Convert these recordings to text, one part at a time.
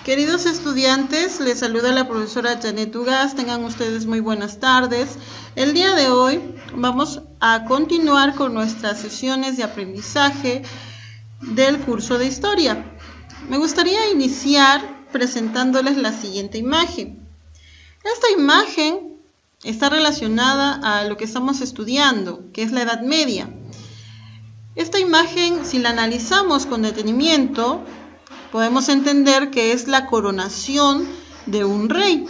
Queridos estudiantes, les saluda la profesora Janet Ugas. Tengan ustedes muy buenas tardes. El día de hoy vamos a continuar con nuestras sesiones de aprendizaje del curso de historia. Me gustaría iniciar presentándoles la siguiente imagen. Esta imagen está relacionada a lo que estamos estudiando, que es la Edad Media. Esta imagen, si la analizamos con detenimiento, podemos entender que es la coronación de un rey.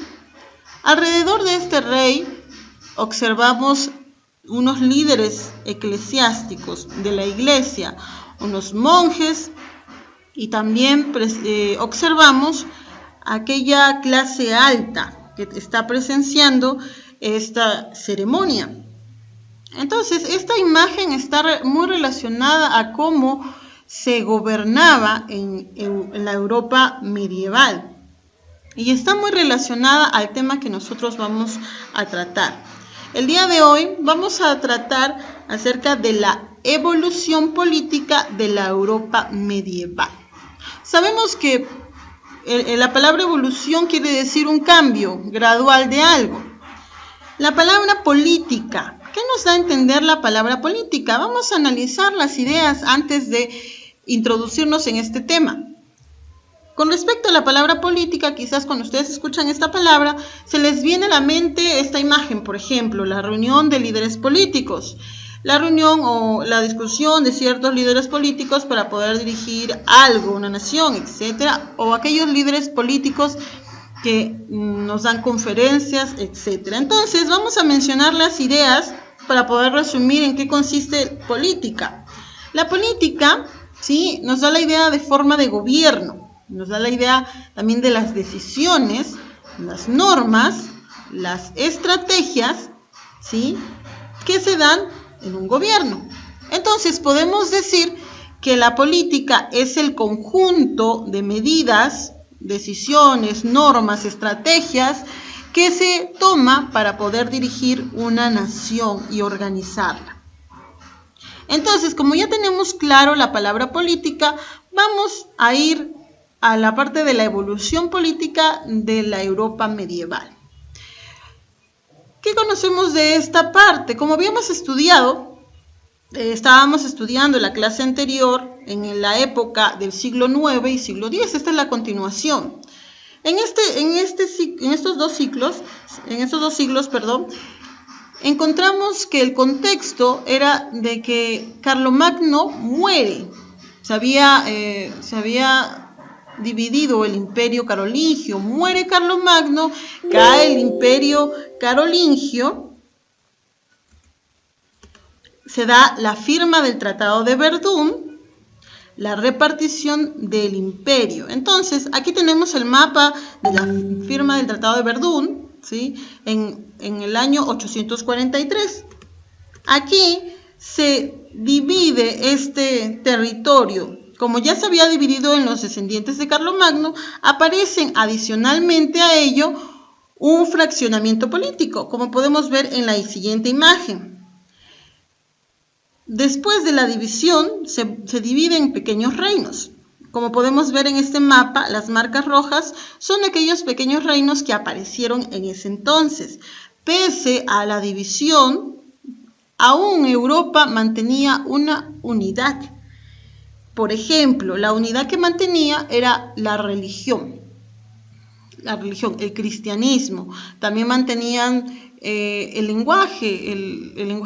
Alrededor de este rey observamos unos líderes eclesiásticos de la iglesia, unos monjes, y también observamos aquella clase alta que está presenciando esta ceremonia. Entonces, esta imagen está muy relacionada a cómo se gobernaba en la Europa medieval y está muy relacionada al tema que nosotros vamos a tratar. El día de hoy vamos a tratar acerca de la evolución política de la Europa medieval. Sabemos que la palabra evolución quiere decir un cambio gradual de algo. La palabra política, ¿qué nos da a entender la palabra política? Vamos a analizar las ideas antes de introducirnos en este tema. Con respecto a la palabra política, quizás cuando ustedes escuchan esta palabra, se les viene a la mente esta imagen, por ejemplo, la reunión de líderes políticos. La reunión o la discusión de ciertos líderes políticos para poder dirigir algo, una nación, etcétera, o aquellos líderes políticos que nos dan conferencias, etcétera. Entonces, vamos a mencionar las ideas para poder resumir en qué consiste política. La política, ¿sí?, nos da la idea de forma de gobierno, nos da la idea también de las decisiones, las normas, las estrategias, ¿sí?, que se dan en un gobierno. Entonces, podemos decir que la política es el conjunto de medidas, decisiones, normas, estrategias que se toma para poder dirigir una nación y organizarla. Entonces, como ya tenemos claro la palabra política, vamos a ir a la parte de la evolución política de la Europa medieval. ¿Qué conocemos de esta parte? Como habíamos estudiado, estábamos estudiando en la clase anterior en la época del siglo IX y siglo X. Esta es la continuación. En estos dos siglos, encontramos que el contexto era de que Carlomagno muere. Se había dividido el imperio carolingio, muere Carlomagno, cae el imperio carolingio, se da la firma del Tratado de Verdún, la repartición del imperio. Entonces, aquí tenemos el mapa de la firma del Tratado de Verdún, ¿sí?, en el año 843. Aquí se divide este territorio. Como ya se había dividido en los descendientes de Carlomagno, aparecen adicionalmente a ello un fraccionamiento político, como podemos ver en la siguiente imagen. Después de la división, se divide en pequeños reinos. Como podemos ver en este mapa, las marcas rojas son aquellos pequeños reinos que aparecieron en ese entonces. Pese a la división, aún Europa mantenía una unidad. Por ejemplo, la unidad que mantenía era la religión, el cristianismo. También mantenían el lenguaje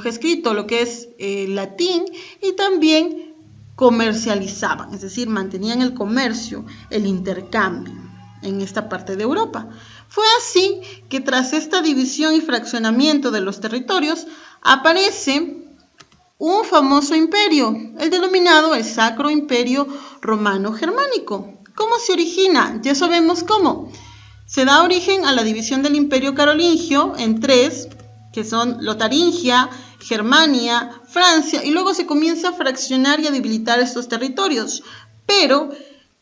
escrito, lo que es el latín, y también comercializaban, es decir, mantenían el comercio, el intercambio en esta parte de Europa. Fue así que tras esta división y fraccionamiento de los territorios, aparece un famoso imperio, el denominado el Sacro Imperio Romano Germánico. ¿Cómo se origina? Ya sabemos cómo. Se da origen a la división del imperio carolingio en tres, que son Lotaringia, Germania, Francia, y luego se comienza a fraccionar y a debilitar estos territorios. Pero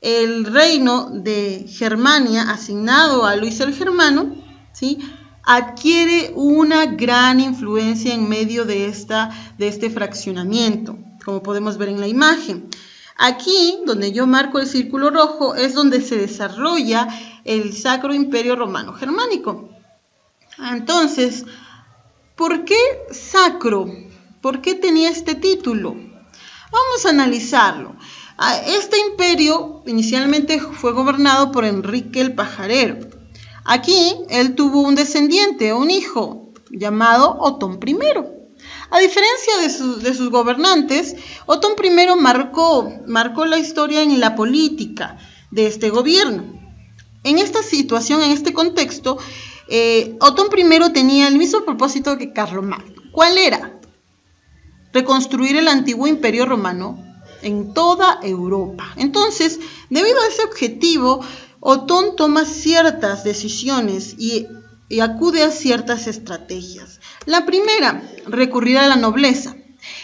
el reino de Germania, asignado a Luis el Germano, ¿sí?, adquiere una gran influencia en medio de este fraccionamiento, como podemos ver en la imagen. Aquí, donde yo marco el círculo rojo, es donde se desarrolla el Sacro Imperio Romano Germánico. Entonces, ¿por qué sacro? ¿Por qué tenía este título? Vamos a analizarlo. Este imperio inicialmente fue gobernado por Enrique el Pajarero. Aquí él tuvo un descendiente, un hijo, llamado Otón I. A diferencia de sus gobernantes, Otón I marcó la historia en la política de este gobierno. En esta situación, en este contexto, Otón I tenía el mismo propósito que Carlomagno. ¿Cuál era? Reconstruir el antiguo imperio romano en toda Europa. Entonces, debido a ese objetivo, Otón toma ciertas decisiones y acude a ciertas estrategias. La primera, recurrir a la nobleza.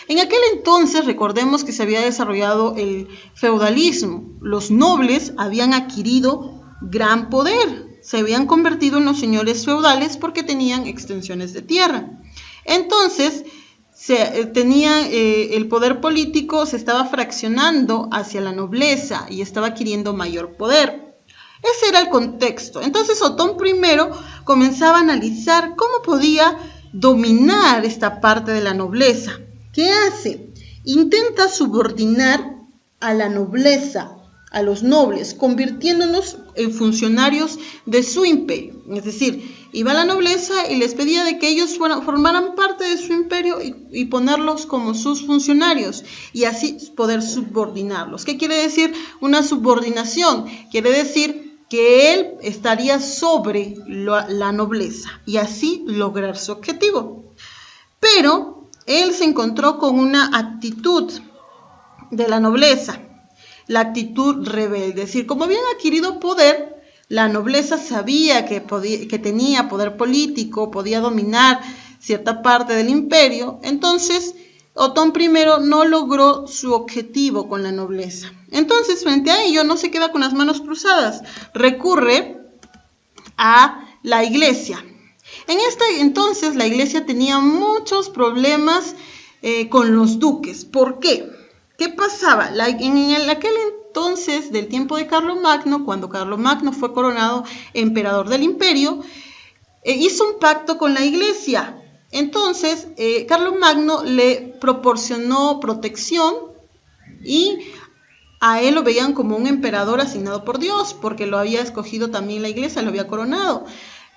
En aquel entonces, recordemos que se había desarrollado el feudalismo. Los nobles habían adquirido gran poder. Se habían convertido en los señores feudales porque tenían extensiones de tierra. Entonces, el poder político se estaba fraccionando hacia la nobleza y estaba adquiriendo mayor poder. Ese era el contexto. Entonces Otón I comenzaba a analizar cómo podía dominar esta parte de la nobleza. ¿Qué hace? Intenta subordinar a la nobleza, a los nobles, convirtiéndonos en funcionarios de su imperio. Es decir, iba a la nobleza y les pedía de que ellos formaran parte de su imperio y ponerlos como sus funcionarios y así poder subordinarlos. ¿Qué quiere decir una subordinación? Quiere decir que él estaría sobre la nobleza y así lograr su objetivo. Pero él se encontró con una actitud de la nobleza, la actitud rebelde. Es decir, como habían adquirido poder, la nobleza sabía que tenía poder político, podía dominar cierta parte del imperio. Entonces, Otón I no logró su objetivo con la nobleza. Entonces, frente a ello, no se queda con las manos cruzadas. Recurre a la iglesia. Entonces, la iglesia tenía muchos problemas con los duques. ¿Por qué? ¿Qué pasaba? En aquel entonces del tiempo de Carlomagno, cuando Carlomagno fue coronado emperador del imperio, hizo un pacto con la iglesia. Entonces, Carlomagno le proporcionó protección y a él lo veían como un emperador asignado por Dios, porque lo había escogido también la iglesia, lo había coronado.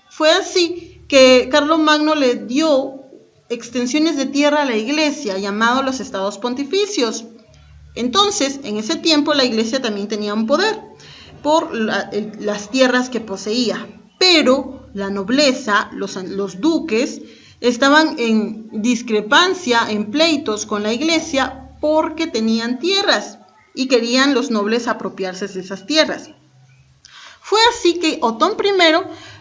Fue así que Carlomagno le dio extensiones de tierra a la iglesia, llamados los estados pontificios. Entonces, en ese tiempo la iglesia también tenía un poder por las tierras que poseía, pero la nobleza, los duques, estaban en discrepancia, en pleitos con la iglesia porque tenían tierras y querían los nobles apropiarse de esas tierras. Fue así que Otón I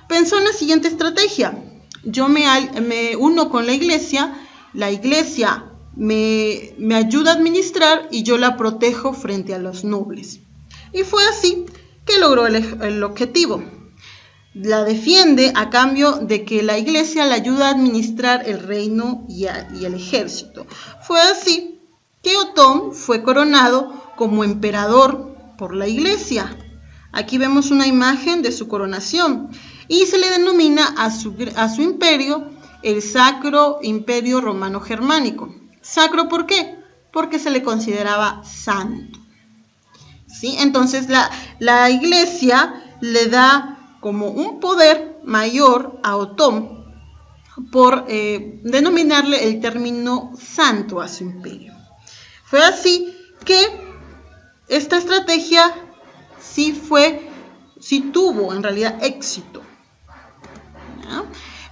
pensó en la siguiente estrategia: yo me uno con la iglesia me ayuda a administrar y yo la protejo frente a los nobles. Y fue así que logró el objetivo. La defiende a cambio de que la iglesia le ayuda a administrar el reino y el ejército. Fue así que Otón fue coronado como emperador por la iglesia. Aquí vemos una imagen de su coronación y se le denomina a su imperio el Sacro Imperio Romano Germánico. ¿Sacro por qué? Porque se le consideraba santo. ¿Sí? Entonces la iglesia le da como un poder mayor a Otón por denominarle el término santo a su imperio. Fue así que esta estrategia sí tuvo en realidad éxito. ¿Ya?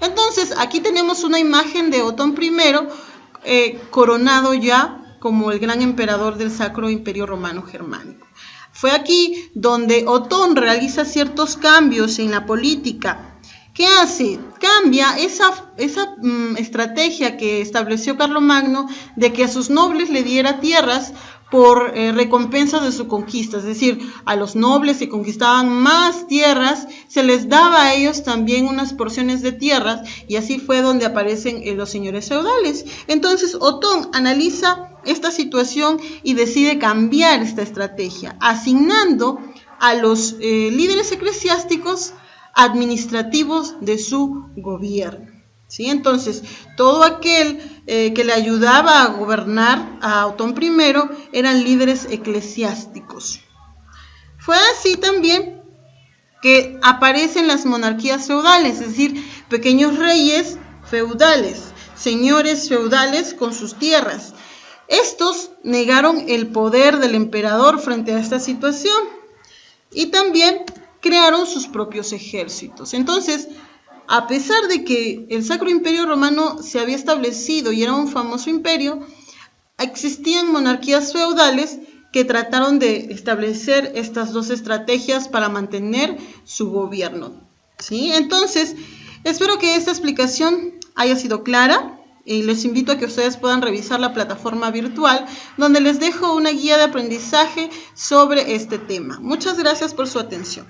Entonces aquí tenemos una imagen de Otón I coronado ya como el gran emperador del Sacro Imperio Romano Germánico. Fue aquí donde Otón realiza ciertos cambios en la política. ¿Qué hace? Cambia esa estrategia que estableció Carlomagno de que a sus nobles le diera tierras por recompensa de su conquista. Es decir, a los nobles que conquistaban más tierras, se les daba a ellos también unas porciones de tierras, y así fue donde aparecen los señores feudales. Entonces Otón analiza esta situación y decide cambiar esta estrategia, asignando a los líderes eclesiásticos administrativos de su gobierno. ¿Sí? Entonces, todo aquel que le ayudaba a gobernar a Otón I eran líderes eclesiásticos. Fue así también que aparecen las monarquías feudales, es decir, pequeños reyes feudales, señores feudales con sus tierras. Estos negaron el poder del emperador frente a esta situación y también crearon sus propios ejércitos. Entonces, a pesar de que el Sacro Imperio Romano se había establecido y era un famoso imperio, existían monarquías feudales que trataron de establecer estas dos estrategias para mantener su gobierno. ¿Sí? Entonces, espero que esta explicación haya sido clara y les invito a que ustedes puedan revisar la plataforma virtual donde les dejo una guía de aprendizaje sobre este tema. Muchas gracias por su atención.